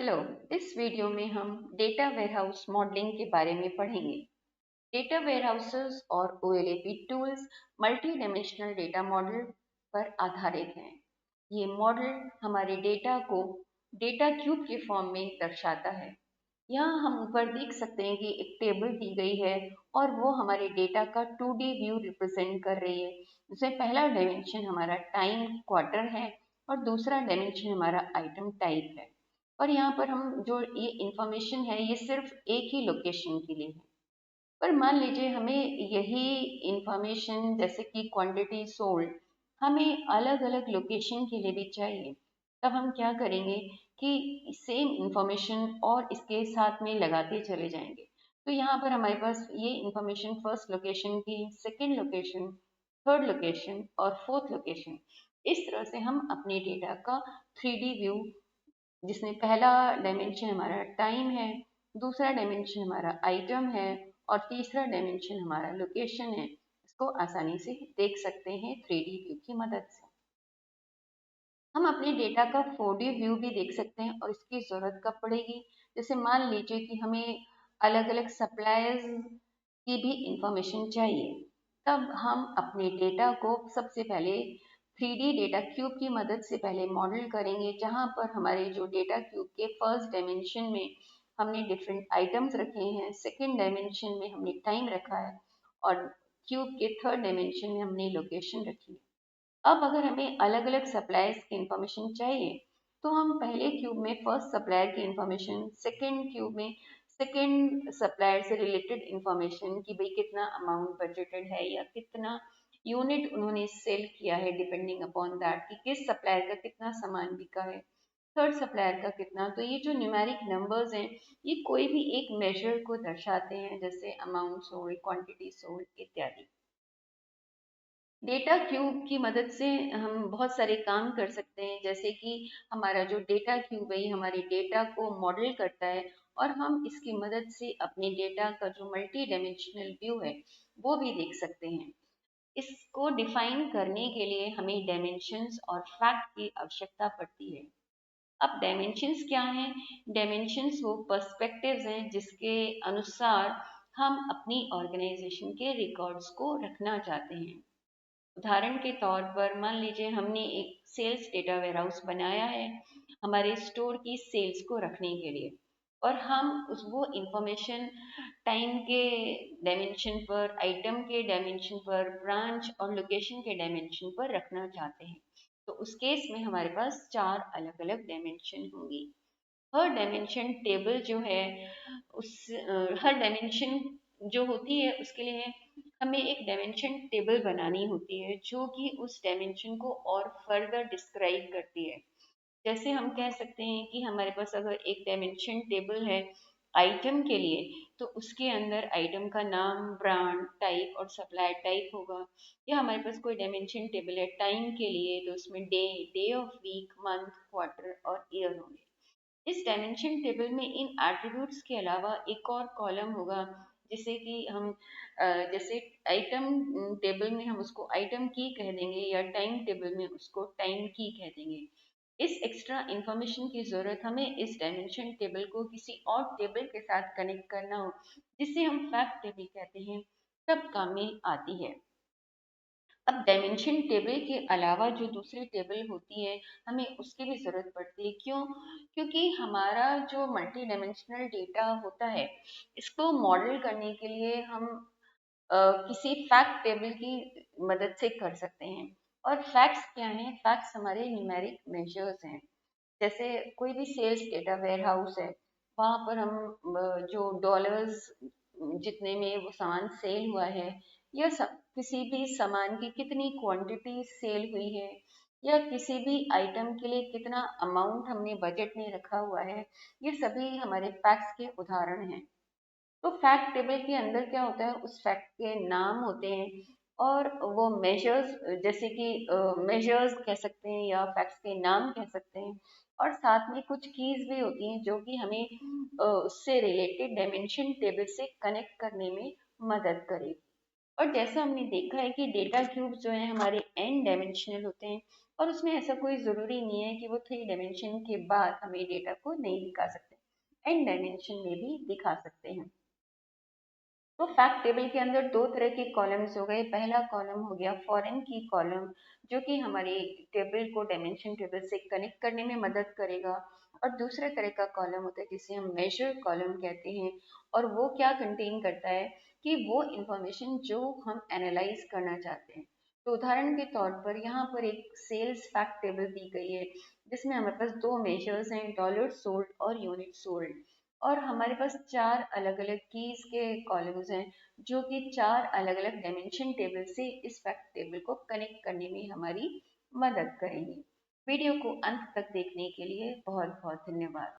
Hello. इस video में हम डेटा वेयरहाउस मॉडलिंग के बारे में पढ़ेंगे। डेटा वेयरहाउसेस और OLAP tools multi dimensional data model पर आधारित हैं। ये मॉडल हमारे डेटा को डेटा क्यूब के फॉर्म में दर्शाता है। यहाँ हम ऊपर देख सकते हैं कि एक टेबल दी गई है और वो हमारे डेटा का 2D व्यू रिप्रेजेंट कर रही है। इसमें पहला डायमेंशन हमारा टाइम क्वार्टर है और दूसरा डायमेंशन हमारा आइटम टाइप है। और यहाँ पर हम जो ये इंफॉर्मेशन है ये सिर्फ एक ही लोकेशन के लिए है। पर मान लीजिए हमें यही इंफॉर्मेशन जैसे कि क्वांटिटी सोल्ड हमें अलग अलग लोकेशन के लिए भी चाहिए। तब हम क्या करेंगे कि सेम इंफॉर्मेशन और इसके साथ में लगाते चले जाएंगे। तो यहाँ पर हमारे पास ये इंफॉर्मेशन फर्स्ट लोकेशन की, सेकेंड लोकेशन, थर्ड लोकेशन और फोर्थ लोकेशन, इस तरह से हम अपने डेटा का 3D व्यू, जिसमें पहला डायमेंशन हमारा टाइम है, दूसरा डायमेंशन हमारा आइटम है और तीसरा डायमेंशन हमारा लोकेशन है, इसको आसानी से देख सकते हैं 3D व्यू की मदद से। हम अपने डेटा का 4D व्यू भी देख सकते हैं और इसकी ज़रूरत कब पड़ेगी, जैसे मान लीजिए कि हमें अलग अलग सप्लायर्स की भी इंफॉर्मेशन चाहिए। तब हम अपने डेटा को सबसे पहले 3D डेटा क्यूब की मदद से पहले मॉडल करेंगे, जहाँ पर हमारे जो डेटा क्यूब के फर्स्ट डायमेंशन में हमने डिफरेंट आइटम्स रखे हैं, सेकेंड डायमेंशन में हमने टाइम रखा है और क्यूब के थर्ड डायमेंशन में हमने लोकेशन रखी है। अब अगर हमें अलग अलग सप्लायर्स की इंफॉर्मेशन चाहिए तो हम पहले क्यूब में फर्स्ट सप्लायर की इंफॉर्मेशन, सेकेंड क्यूब में सेकेंड सप्लायर से रिलेटेड इंफॉर्मेशन कि भाई कितना अमाउंट बजटेड है या कितना यूनिट उन्होंने सेल किया है, डिपेंडिंग अपॉन दैट कि किस सप्लायर का कितना सामान बिका है, थर्ड सप्लायर का कितना। तो ये जो न्यूमेरिक नंबर्स हैं ये कोई भी एक मेजर को दर्शाते हैं, जैसे अमाउंट सोल्ड, क्वांटिटी सोल्ड इत्यादि। डेटा क्यूब की मदद से हम बहुत सारे काम कर सकते हैं, जैसे कि हमारा जो डेटा क्यूब है ये हमारे डेटा को मॉडल करता है और हम इसकी मदद से अपने डेटा का जो मल्टी डायमेंशनल व्यू है वो भी देख सकते हैं। इसको डिफाइन करने के लिए हमें डायमेंशंस और फैक्ट की आवश्यकता पड़ती है। अब डायमेंशंस क्या हैं? डायमेंशंस वो पर्सपेक्टिव्स हैं जिसके अनुसार हम अपनी ऑर्गेनाइजेशन के रिकॉर्ड्स को रखना चाहते हैं। उदाहरण के तौर पर मान लीजिए हमने एक सेल्स डेटा वेयरहाउस बनाया है हमारे स्टोर की सेल्स को रखने के लिए, और हम उस वो इंफॉर्मेशन टाइम के डायमेंशन पर, आइटम के डायमेंशन पर, ब्रांच और लोकेशन के डायमेंशन पर रखना चाहते हैं। तो उस केस में हमारे पास चार अलग अलग डायमेंशन होंगी। हर डायमेंशन टेबल जो है हर डायमेंशन जो होती है उसके लिए हमें एक डायमेंशन टेबल बनानी होती है जो कि उस डायमेंशन को और फर्दर डिस्क्राइब करती है। जैसे हम कह सकते हैं कि हमारे पास अगर एक डायमेंशन टेबल है आइटम के लिए, तो उसके अंदर आइटम का नाम, ब्रांड, टाइप और सप्लायर टाइप होगा। या हमारे पास कोई डायमेंशन टेबल है टाइम के लिए, तो उसमें day, day of week, month, quarter और ईयर होंगे। इस डायमेंशन टेबल में इन एट्रीब्यूट्स के अलावा एक और कॉलम होगा जिसे कि हम जैसे आइटम टेबल में हम उसको आइटम की कह देंगे या टाइम टेबल में उसको टाइम की कह देंगे। इस एक्स्ट्रा इंफॉर्मेशन की ज़रूरत हमें इस डायमेंशन टेबल को किसी और टेबल के साथ कनेक्ट करना हो, जिसे हम फैक्ट टेबल कहते हैं, तब काम में आती है। अब डायमेंशन टेबल के अलावा जो दूसरी टेबल होती है हमें उसकी भी ज़रूरत पड़ती है। क्यों? क्योंकि हमारा जो मल्टी डायमेंशनल डेटा होता है इसको मॉडल करने के लिए हम किसी फैक्ट टेबल की मदद से कर सकते हैं। और फैक्ट्स क्या हैं? फैक्ट्स हमारे न्यूमेरिक मेजर्स हैं। जैसे कोई भी सेल्स डेटा वेयर हाउस है, वहाँ पर हम जो डॉलर्स जितने में वो सामान सेल हुआ है या किसी भी सामान की कितनी क्वांटिटी सेल हुई है या किसी भी आइटम के लिए कितना अमाउंट हमने बजट में रखा हुआ है, ये सभी हमारे फैक्ट्स के उदाहरण हैं। तो फैक्ट टेबल के अंदर क्या होता है, उस फैक्ट के नाम होते हैं और वो मेजर्स, जैसे कि मेजर्स कह सकते हैं या फैक्ट्स के नाम कह सकते हैं, और साथ में कुछ कीज भी होती हैं जो कि हमें उससे रिलेटेड डायमेंशन टेबल से कनेक्ट करने में मदद करेगी। और जैसा हमने देखा है कि डेटा क्यूब जो है हमारे एन डायमेंशनल होते हैं और उसमें ऐसा कोई ज़रूरी नहीं है कि वो 3 डायमेंशन के बाद हमें डेटा को नहीं दिखा सकते, एन डायमेंशन में भी दिखा सकते हैं। तो फैक्ट टेबल के अंदर दो तरह के कॉलम्स हो गए। पहला कॉलम हो गया फॉरेन की कॉलम, जो कि हमारे टेबल को डायमेंशन टेबल से कनेक्ट करने में मदद करेगा। और दूसरे तरह का कॉलम होता है जिसे हम मेजर कॉलम कहते हैं, और वो क्या कंटेन करता है कि वो इंफॉर्मेशन जो हम एनालाइज करना चाहते हैं। तो उदाहरण के तौर पर यहाँ पर एक सेल्स फैक्ट टेबल दी गई है, जिसमें हमारे पास दो मेजर्स हैं, डॉलर सोल्ड और यूनिट सोल्ड। और हमारे पास चार अलग अलग कीज के कॉलम्स हैं, जो कि चार अलग अलग डायमेंशन टेबल से इस फैक्ट टेबल को कनेक्ट करने में हमारी मदद करेंगे। वीडियो को अंत तक देखने के लिए बहुत बहुत धन्यवाद।